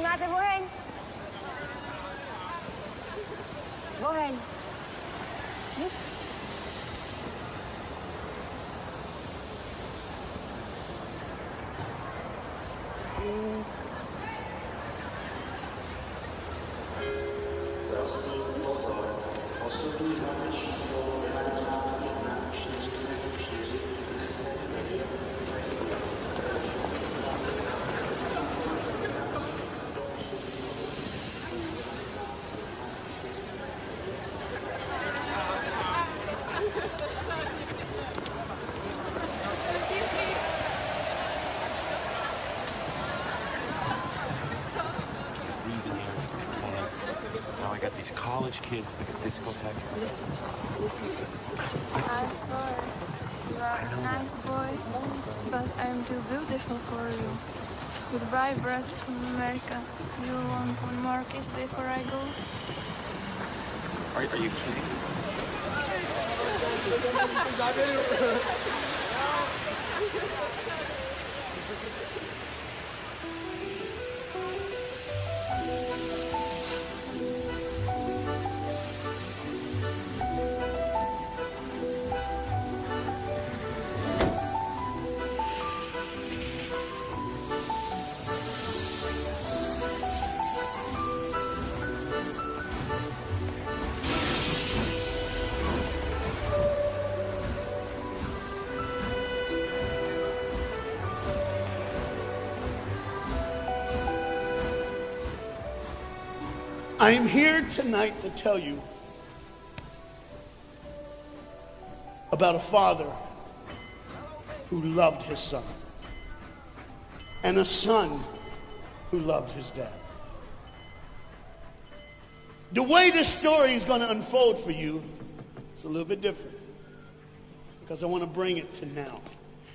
Máte oheň? Oheň. Nic? College kids like a discotheque. Listen. I'm sorry. You are a nice boy, but I'm too beautiful for you. Goodbye, Brad from America. You want one more kiss before I go? Are you kidding? I'm here tonight to tell you about a father who loved his son and a son who loved his dad. The way this story is going to unfold for you is a little bit different because I want to bring it to now.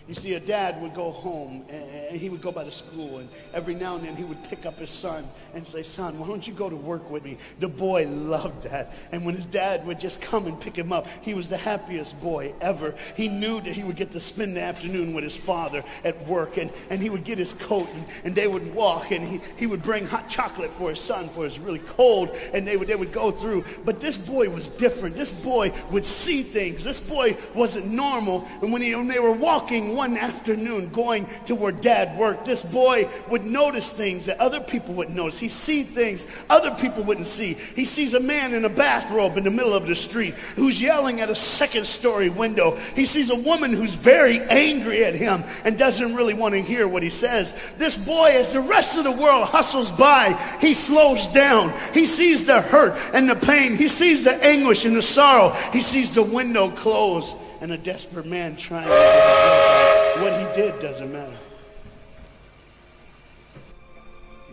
You see, a dad would go home and he would go by the school, and every now and then he would pick up his son and say, "Son, why don't you go to work with me?" The boy loved that. And when his dad would just come and pick him up, he was the happiest boy ever. He knew that he would get to spend the afternoon with his father at work, and he would get his coat, and they would walk, and he would bring hot chocolate for his son, for it's really cold, and they would go through. But this boy was different. This boy would see things. This boy wasn't normal. And when they were walking one afternoon going to where dad worked, this boy would notice things that other people wouldn't notice. He see things other people wouldn't see. He sees a man in a bathrobe in the middle of the street who's yelling at a second-story window. He sees a woman who's very angry at him and doesn't really want to hear what he says. This boy, as the rest of the world hustles by, he slows down. He sees the hurt and the pain. He sees the anguish and the sorrow. He sees the window close and a desperate man trying to get it. What he did doesn't matter.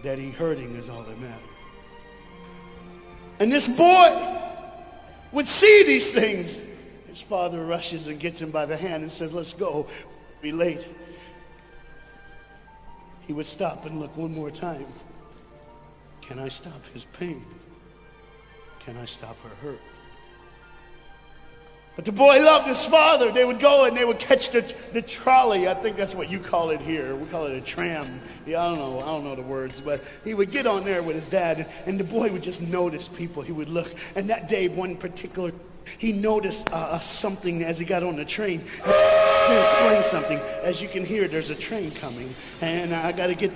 That he hurting is all that matters. And this boy would see these things. His father rushes and gets him by the hand and says, "Let's go. Be late." He would stop and look one more time. Can I stop his pain? Can I stop her hurt? But the boy loved his father. They would go and they would catch the trolley. I think that's what you call it here. We call it a tram. Yeah, I don't know the words. But he would get on there with his dad, and the boy would just notice people. He would look. And that day, one particular, he noticed something as he got on the train. To explain something, as you can hear, there's a train coming, and I got to get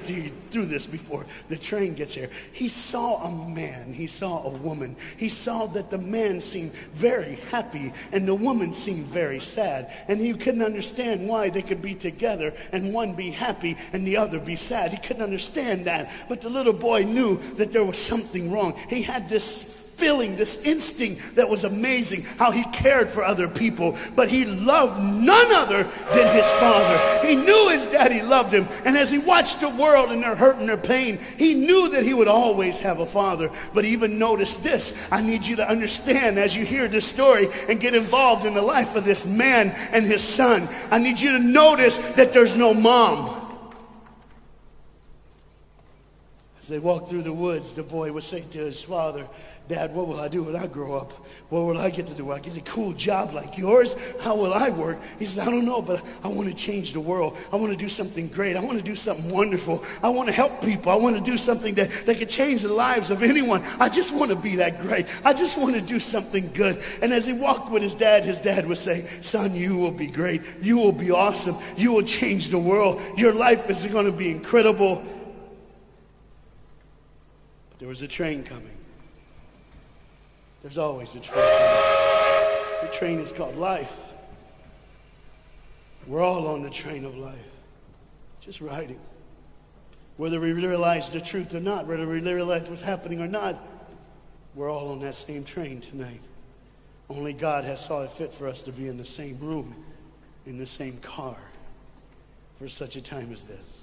through this before the train gets here. He saw a man, he saw a woman. He saw that the man seemed very happy and the woman seemed very sad, and he couldn't understand why they could be together and one be happy and the other be sad. He couldn't understand that, but the little boy knew that there was something wrong. He had this feeling, this instinct that was amazing, how he cared for other people. But he loved none other than his father. He knew his daddy loved him. And as he watched the world and their hurt and their pain, he knew that he would always have a father. But even notice this. I need you to understand as you hear this story and get involved in the life of this man and his son. I need you to notice that there's no mom. As they walked through the woods, the boy would say to his father, Dad, what will I do when I grow up? What will I get to do? Will I get a cool job like yours? How will I work? He says, I don't know, but I want to change the world. I want to do something great. I want to do something wonderful. I want to help people. I want to do something that could change the lives of anyone. I just want to be that great. I just want to do something good. And as he walked with his dad would say, son, you will be great. You will be awesome. You will change the world. Your life is going to be incredible. But there was a train coming. There's always a train coming. The train is called life. We're all on the train of life, just riding. Whether we realize the truth or not, whether we realize what's happening or not, we're all on that same train tonight. Only God has saw it fit for us to be in the same room, in the same car, for such a time as this.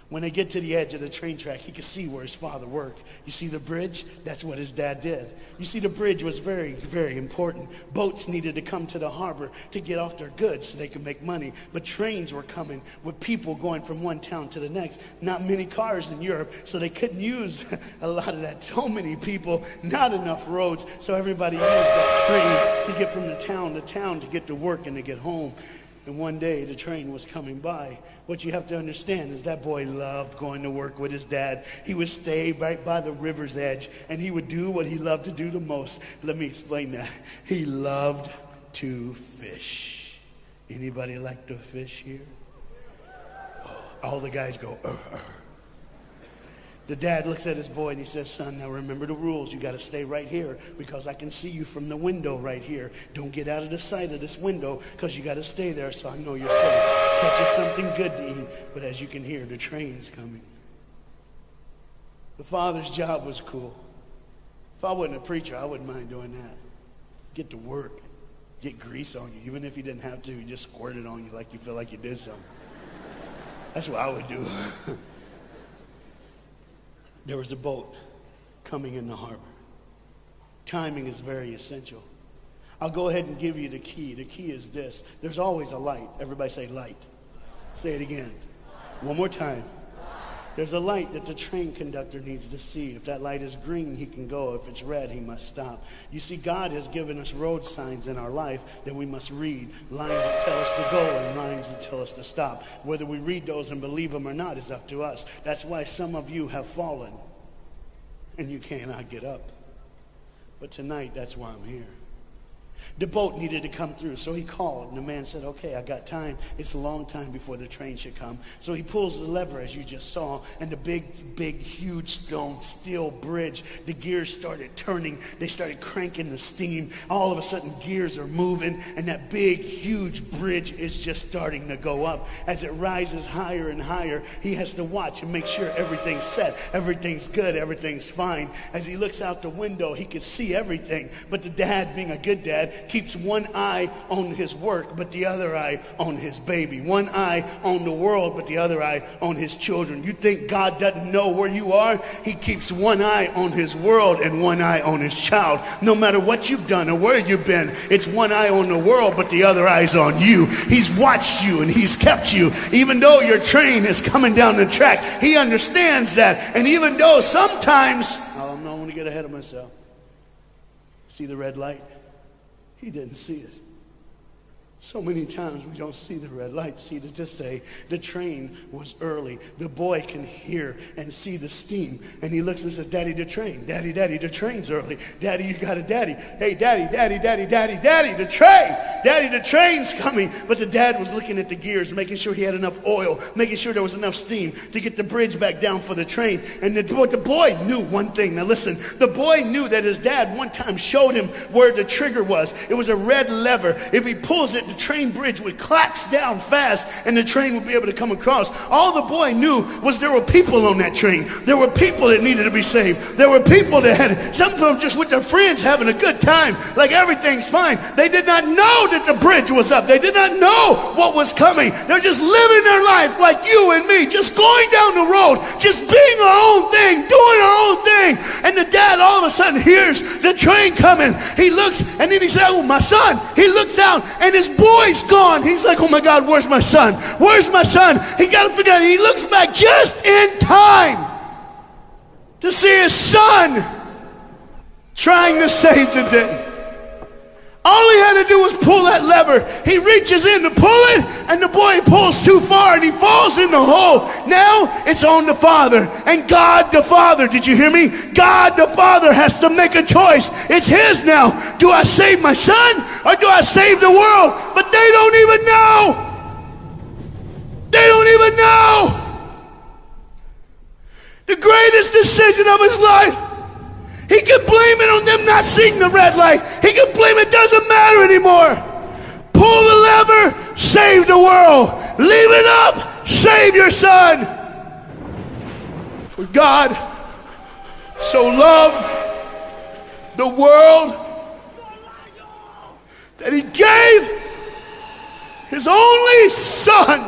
When they get to the edge of the train track, he could see where his father worked. You see the bridge? That's what his dad did. You see, the bridge was very, very important. Boats needed to come to the harbor to get off their goods so they could make money. But trains were coming with people going from one town to the next. Not many cars in Europe, so they couldn't use a lot of that. So many people, not enough roads, so everybody used that train to get from the town to town to get to work and to get home. And one day the train was coming by. What you have to understand is that boy loved going to work with his dad. He would stay right by the river's edge and he would do what he loved to do the most. Let me explain that. He loved to fish. Anybody like to fish here? Oh, all the guys go, The dad looks at his boy and he says, son, now remember the rules. You got to stay right here because I can see you from the window right here. Don't get out of the sight of this window because you got to stay there so I know you're safe. Catch you something good to eat. But as you can hear, the train's coming. The father's job was cool. If I wasn't a preacher, I wouldn't mind doing that. Get to work. Get grease on you. Even if you didn't have to, you just squirt it on you like you feel like you did something. That's what I would do. There was a boat coming in the harbor. Timing is very essential. I'll go ahead and give you the key. The key is this. There's always a light. Everybody say light. Say it again. One more time. There's a light that the train conductor needs to see. If that light is green, he can go. If it's red, he must stop. You see, God has given us road signs in our life that we must read. Lines that tell us to go and lines that tell us to stop. Whether we read those and believe them or not is up to us. That's why some of you have fallen and you cannot get up. But tonight, that's why I'm here. The boat needed to come through, so he called, and the man said, okay, I got time. It's a long time before the train should come. So he pulls the lever, as you just saw, and the big, huge steel bridge, the gears started turning. They started cranking the steam. All of a sudden, gears are moving, and that big, huge bridge is just starting to go up. As it rises higher and higher, he has to watch and make sure everything's set, everything's good, everything's fine. As he looks out the window, he can see everything, but the dad, being a good dad, keeps one eye on his work, but the other eye on his baby. One eye on the world, but the other eye on his children. You think God doesn't know where you are? He keeps one eye on his world and one eye on his child. No matter what you've done or where you've been, it's one eye on the world, but the other eye's on you. He's watched you and he's kept you. Even though your train is coming down the track, he understands that. And even though sometimes, I'm not going to get ahead of myself. See the red light? He didn't see it. So many times we don't see the red light. See, to just say the train was early. The boy can hear and see the steam. And he looks and says, Daddy, the train. Daddy, the train's early. Daddy, you got a daddy. Hey, Daddy, the train. Daddy, the train's coming. But the dad was looking at the gears, making sure he had enough oil, making sure there was enough steam to get the bridge back down for the train. And the boy knew one thing. Now listen, the boy knew that his dad one time showed him where the trigger was. It was a red lever. If he pulls it, the train bridge would collapse down fast and the train would be able to come across. All the boy knew was there were people on that train. There were people that needed to be saved. There were people that had, some of them just with their friends having a good time, like everything's fine. They did not know that the bridge was up. They did not know what was coming. They're just living their life like you and me, just going down the road, just being our own thing, doing our own thing. And the dad all of a sudden hears the train coming. He looks and then he said, oh, my son. He looks out and his boy's gone. He's like, oh my God, where's my son? Where's my son? He got to figure out. He looks back just in time to see his son trying to save the day. All he had to do was pull that lever. He reaches in to pull it, and the boy pulls too far, and he falls in the hole. Now it's on the father, and God the Father, did you hear me? God the Father has to make a choice. It's his now. Do I save my son, or do I save the world? But they don't even know. They don't even know. The greatest decision of his life. He could blame it on them not seeing the red light. He could blame it doesn't matter anymore. Pull the lever, save the world. Leave it up, save your son. For God so loved the world that he gave his only son.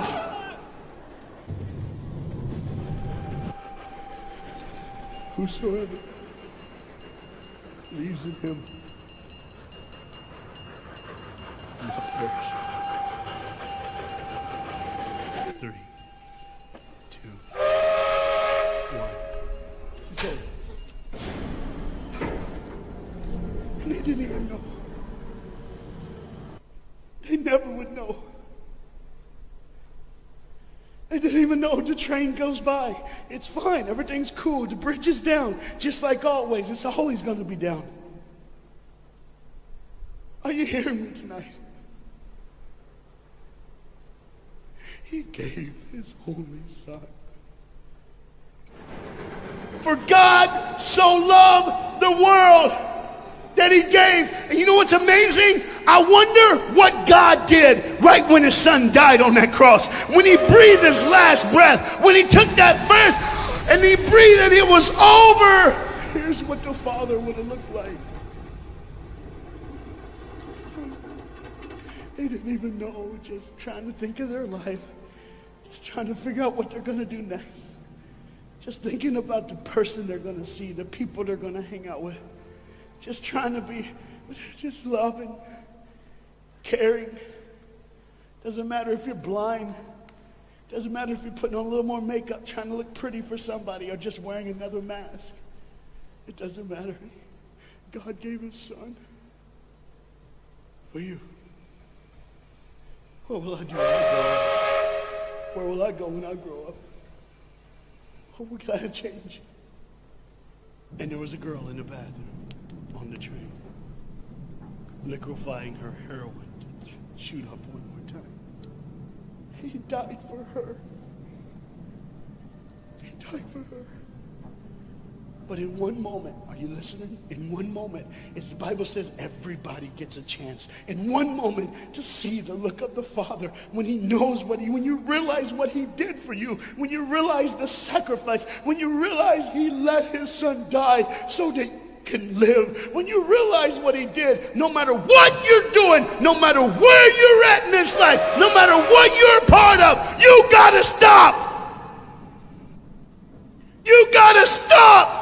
Whosoever believes in him will not perish. 3, 2, 1. It's over. And they didn't even know. They never would know. They didn't even know. The train goes by. It's fine. Everything's cool. The bridge is down. Just like always. It's always going to be down. Are you hearing me tonight? He gave his only son. For God so loved the world that he gave. And you know what's amazing? I wonder what God did right when his son died on that cross. When he breathed his last breath. When he took that breath and he breathed and it was over. Here's what the Father would have looked like. They didn't even know, just trying to think of their life. Just trying to figure out what they're going to do next. Just thinking about the person they're going to see, the people they're going to hang out with. Just trying to be, just loving, caring. Doesn't matter if you're blind. Doesn't matter if you're putting on a little more makeup, trying to look pretty for somebody, or just wearing another mask. It doesn't matter. God gave his son for you. What will I do when I grow up? Where will I go when I grow up? What can I change? And there was a girl in the bathroom on the train, liquefying her heroin to shoot up one more time. He died for her. He died for her. But in one moment, are you listening? In one moment, as the Bible says, everybody gets a chance. In one moment, to see the look of the Father when he knows when you realize what he did for you, when you realize the sacrifice, when you realize he let his son die so that you can live, when you realize what he did, no matter what you're doing, no matter where you're at in this life, no matter what you're a part of, you gotta stop. You gotta stop.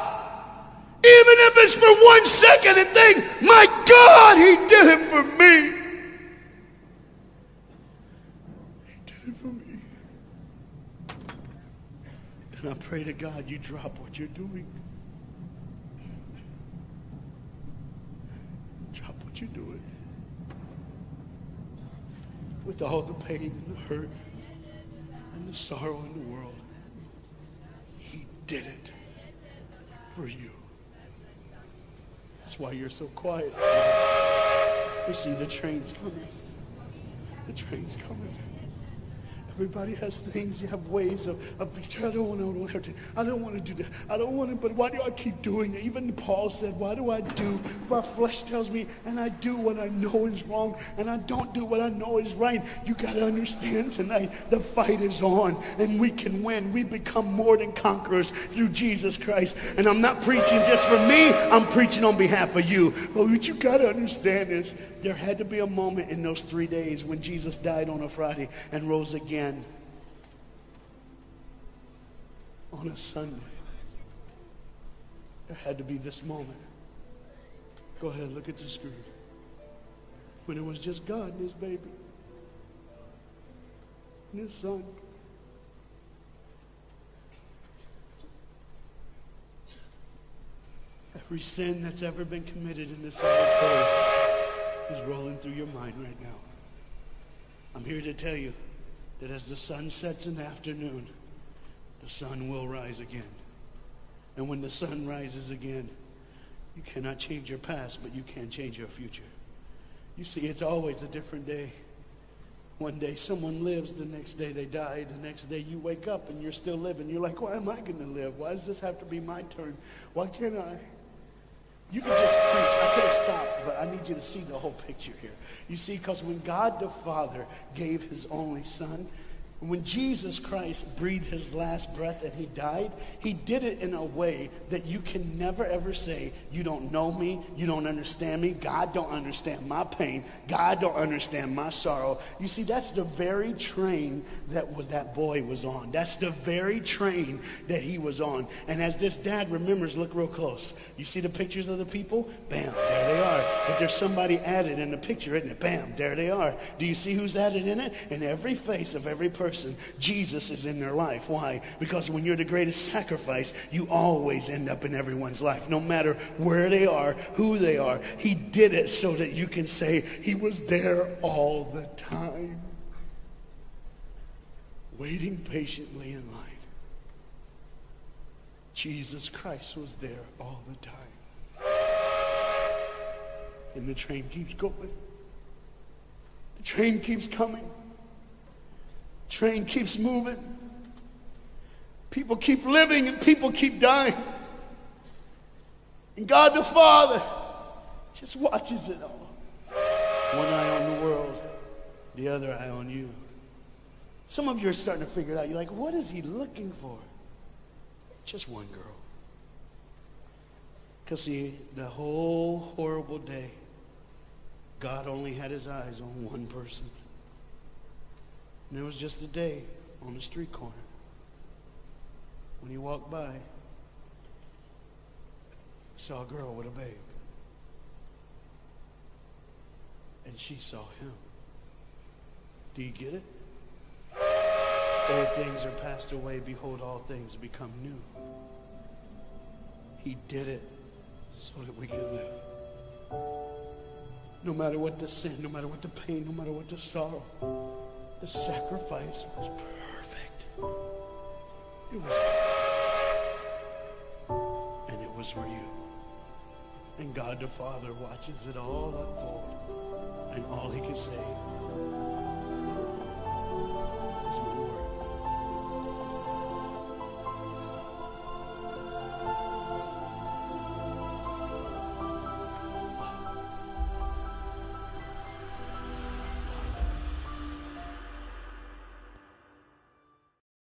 Even if it's for 1 second, and think, my God, he did it for me. He did it for me. And I pray to God you drop what you're doing. Drop what you're doing. With all the pain and the hurt and the sorrow in the world, he did it for you. That's why you're so quiet. You see, the train's coming. The train's coming. Everybody has things. You have ways of I don't want to do that. I don't want to, but why do I keep doing it? Even Paul said, why do I do? My flesh tells me, and I do what I know is wrong, and I don't do what I know is right. You got to understand tonight, the fight is on, and we can win. We become more than conquerors through Jesus Christ. And I'm not preaching just for me. I'm preaching on behalf of you. But what you got to understand is there had to be a moment in those 3 days when Jesus died on a Friday and rose again on a Sunday. There had to be this moment. Go ahead, look at the screen. When it was just God and his baby and his son. Every sin that's ever been committed in this earth is rolling through your mind right now. I'm here to tell you that as the sun sets in the afternoon, the sun will rise again. And when the sun rises again, you cannot change your past, but you can change your future. You see, it's always a different day. One day someone lives, the next day they die, the next day you wake up and you're still living. You're like, why am I going to live? Why does this have to be my turn? Why can't I? You can just preach. I could have stopped, but I need you to see the whole picture here. You see, because when God the Father gave his only son, when Jesus Christ breathed his last breath and he died, he did it in a way that you can never ever say, you don't know me, you don't understand me, God don't understand my pain, God don't understand my sorrow. You see, that's the very train that boy was on. That's the very train that he was on. And as this dad remembers, look real close. You see the pictures of the people? Bam, there they are. But there's somebody added in the picture, isn't it? Bam, there they are. Do you see who's added in it? In every face of every person, Jesus is in their life. Why? Because when you're the greatest sacrifice, you always end up in everyone's life. No matter where they are, who they are, he did it so that you can say he was there all the time, waiting patiently in line. Jesus Christ was there all the time. And the train keeps going. The train keeps coming. Train keeps moving. People keep living and people keep dying. And God the Father just watches it all. One eye on the world, the other eye on you. Some of you are starting to figure it out. You're like, what is he looking for? Just one girl. Because see, the whole horrible day, God only had his eyes on one person. And it was just a day on the street corner. When he walked by, he saw a girl with a babe. And she saw him. Do you get it? Old things are passed away. Behold, all things become new. He did it so that we can live. No matter what the sin, no matter what the pain, no matter what the sorrow, the sacrifice was perfect. It was perfect. And it was for you. And God the Father watches it all unfold. And all he can say